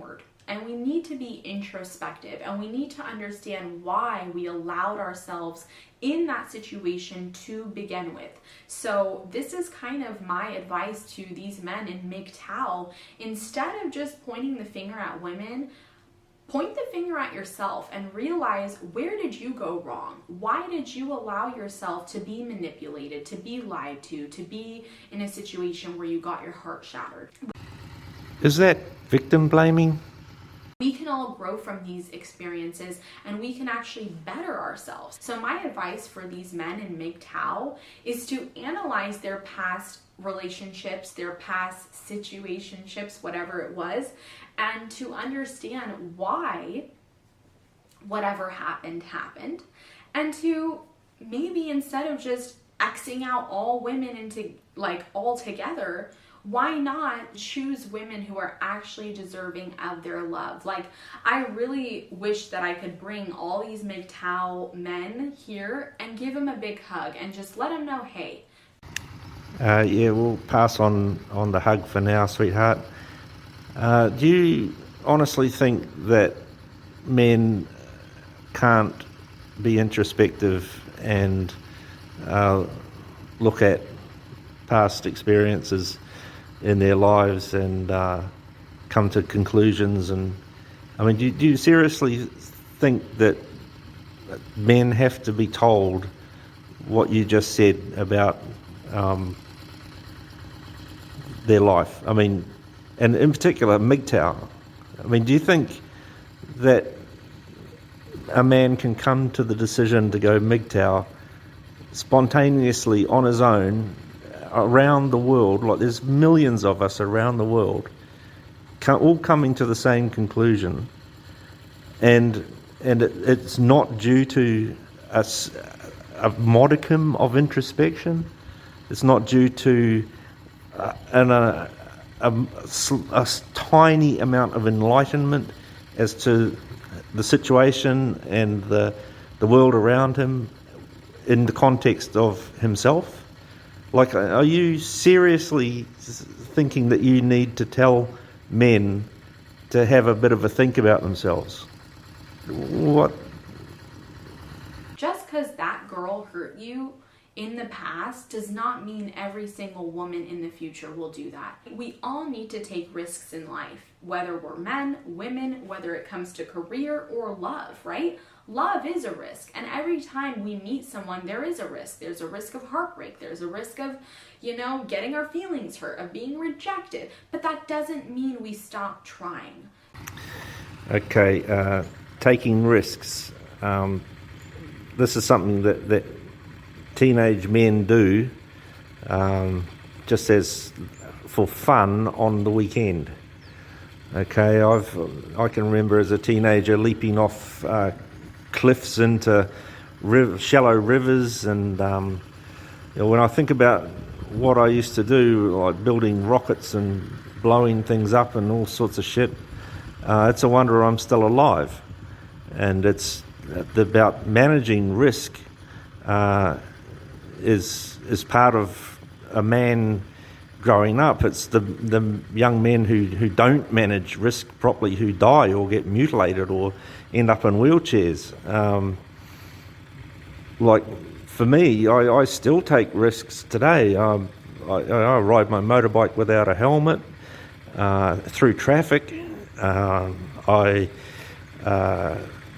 inward. And we need to be introspective, and we need to understand why we allowed ourselves in that situation to begin with. So this is kind of my advice to these men in MGTOW. Instead of just pointing the finger at women, point the finger at yourself and realize, where did you go wrong? Why did you allow yourself to be manipulated, to be lied to be in a situation where you got your heart shattered? Is that victim blaming? We can all grow from these experiences, and we can actually better ourselves. So my advice for these men in MGTOW is to analyze their past relationships, their past situationships, whatever it was, and to understand why whatever happened, and to maybe, instead of just Xing out all women into all together, why not choose women who are actually deserving of their love? I really wish that I could bring all these MGTOW men here and give them a big hug and just let them know, hey. Yeah, we'll pass on the hug for now, sweetheart. Do you honestly think that men can't be introspective and look at past experiences in their lives and come to conclusions? And I mean, do you seriously think that men have to be told what you just said about their life? I mean, and in particular MGTOW. I mean, do you think that a man can come to the decision to go MGTOW spontaneously on his own around the world? There's millions of us around the world all coming to the same conclusion, and it's not due to a modicum of introspection. It's not due to a tiny amount of enlightenment as to the situation and the world around him in the context of himself. Are you seriously thinking that you need to tell men to have a bit of a think about themselves? What? Just because that girl hurt you in the past does not mean every single woman in the future will do that. We all need to take risks in life, whether we're men, women, whether it comes to career or love, right? Love is a risk, and every time we meet someone, there is a risk. There's a risk of heartbreak. There's a risk of, getting our feelings hurt, of being rejected. But that doesn't mean we stop trying. Okay, taking risks. This is something that teenage men do, just as for fun on the weekend. Okay, I can remember as a teenager leaping off cliffs into shallow rivers, and when I think about what I used to do, like building rockets and blowing things up and all sorts of shit, it's a wonder I'm still alive. And it's about managing risk is part of a man growing up. It's the young men who don't manage risk properly who die or get mutilated or end up in wheelchairs. For me, I still take risks today. I ride my motorbike without a helmet through traffic. I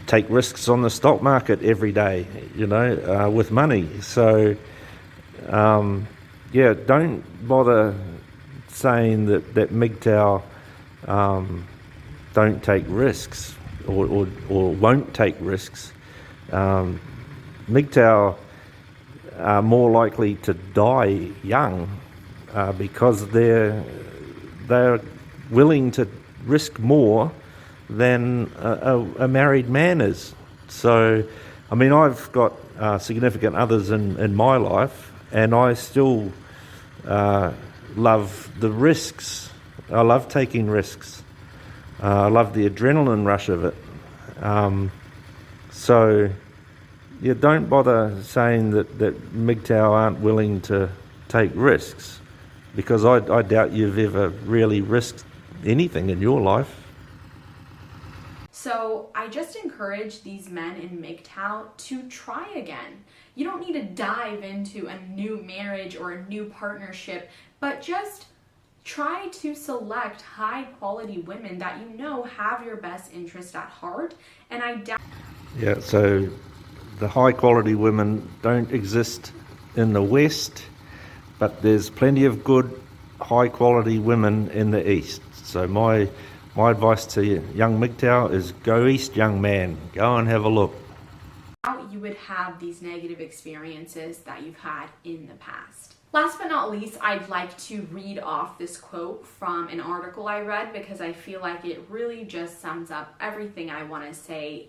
take risks on the stock market every day, with money. So, don't bother saying that MGTOW don't take risks or won't take risks. MGTOW are more likely to die young because they're willing to risk more than a married man is. So, I mean, I've got significant others in my life, and I still love the risks. I love taking risks. I love the adrenaline rush of it. Don't bother saying that MGTOW aren't willing to take risks, because I doubt you've ever really risked anything in your life. So I just encourage these men in MGTOW to try again. You don't need to dive into a new marriage or a new partnership, but just try to select high quality women that you know have your best interest at heart. And Yeah, so the high quality women don't exist in the West, but there's plenty of good high quality women in the East. So my advice to young MGTOW is go east, young man. Go and have a look. You would have these negative experiences that you've had in the past. Last but not least, I'd like to read off this quote from an article I read because I feel like it really just sums up everything I want to say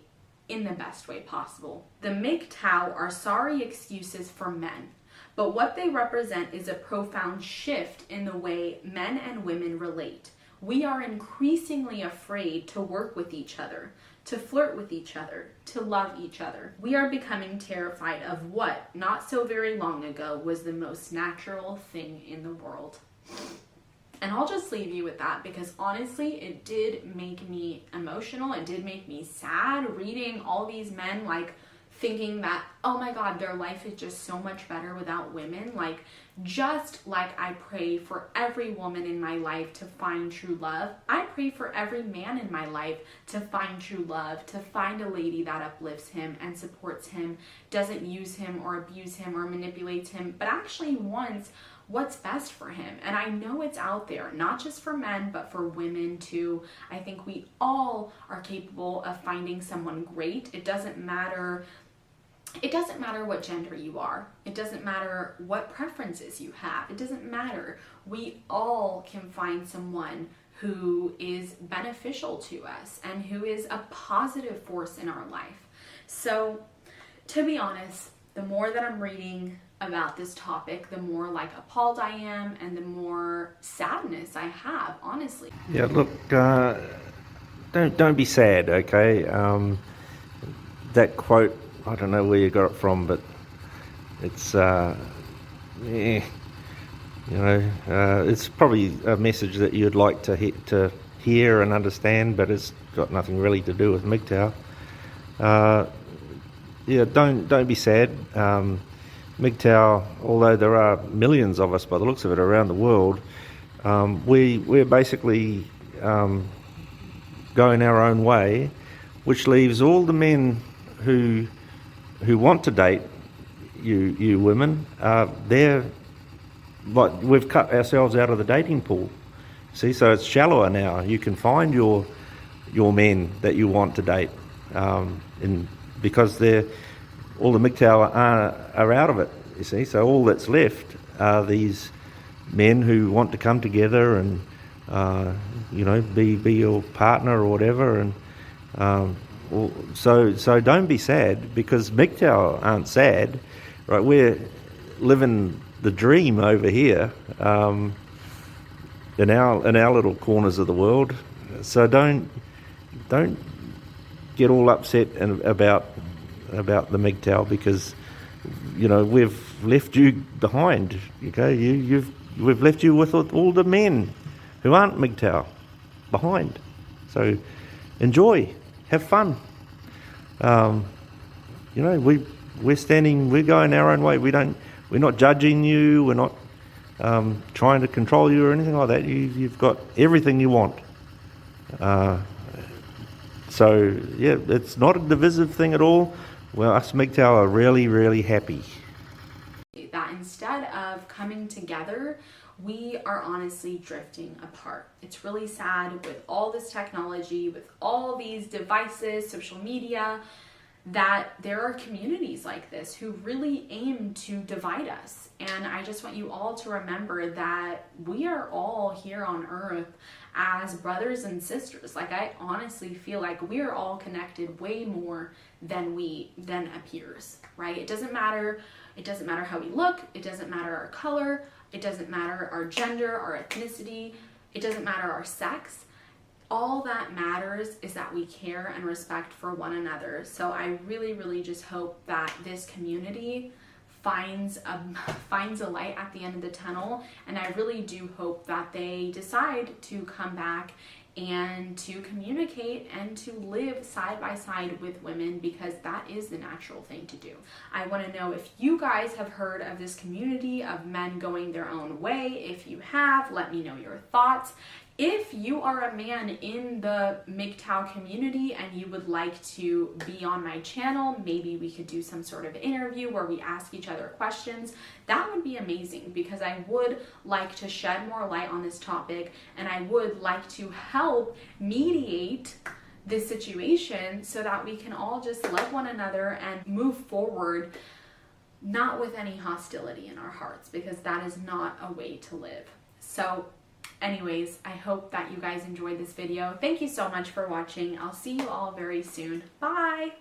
in the best way possible. The MGTOW are sorry excuses for men, but what they represent is a profound shift in the way men and women relate. We are increasingly afraid to work with each other, to flirt with each other, to love each other. We are becoming terrified of what, not so very long ago, was the most natural thing in the world. And I'll just leave you with that because honestly, it did make me emotional. It did make me sad reading all these men thinking that, oh my God, their life is just so much better without women. Just like I pray for every woman in my life to find true love, I pray for every man in my life to find true love, to find a lady that uplifts him and supports him, doesn't use him or abuse him or manipulates him, but actually wants what's best for him. And I know it's out there, not just for men, but for women too. I think we all are capable of finding someone great. It doesn't matter what gender you are. It doesn't matter what preferences you have. It doesn't matter. We all can find someone who is beneficial to us and who is a positive force in our life. So, to be honest, the more that I'm reading about this topic, the more appalled I am and the more sadness I have, honestly. Yeah, look, don't be sad, okay? That quote, I don't know where you got it from, but it's it's probably a message that you'd like to hear and understand, but it's got nothing really to do with MGTOW. Yeah, don't be sad. MGTOW, although there are millions of us by the looks of it around the world, we're basically going our own way, which leaves all the men who want to date you women, we've cut ourselves out of the dating pool. See, so it's shallower now. You can find your men that you want to date, because all the MGTOW are out of it. You see, so all that's left are these men who want to come together and be your partner or whatever, and so don't be sad because MGTOW aren't sad, right? We're living the dream over here in our little corners of the world. So don't get all upset about the MGTOW because we've left you behind. Okay, we've left you with all the men who aren't MGTOW behind. So enjoy. Have fun. We're going our own way. We're not judging you. We're not trying to control you or anything like that. You've got everything you want. So yeah, it's not a divisive thing at all. Well, us MGTOW are really, really happy. That instead of coming together, we are honestly drifting apart. It's really sad with all this technology, with all these devices, social media, that there are communities like this who really aim to divide us. And I just want you all to remember that we are all here on earth as brothers and sisters. I honestly feel like we are all connected way more than appears, right? It doesn't matter how we look, it doesn't matter our color, it doesn't matter our gender, our ethnicity, it doesn't matter our sex. All that matters is that we care and respect for one another. So I really, really just hope that this community finds a light at the end of the tunnel, and I really do hope that they decide to come back and to communicate and to live side by side with women, because that is the natural thing to do. I want to know if you guys have heard of this community of men going their own way. If you have, let me know your thoughts. If you are a man in the MGTOW community and you would like to be on my channel, maybe we could do some sort of interview where we ask each other questions. That would be amazing, because I would like to shed more light on this topic, and I would like to help mediate this situation so that we can all just love one another and move forward, not with any hostility in our hearts, because that is not a way to live. So anyways, I hope that you guys enjoyed this video. Thank you so much for watching. I'll see you all very soon. Bye!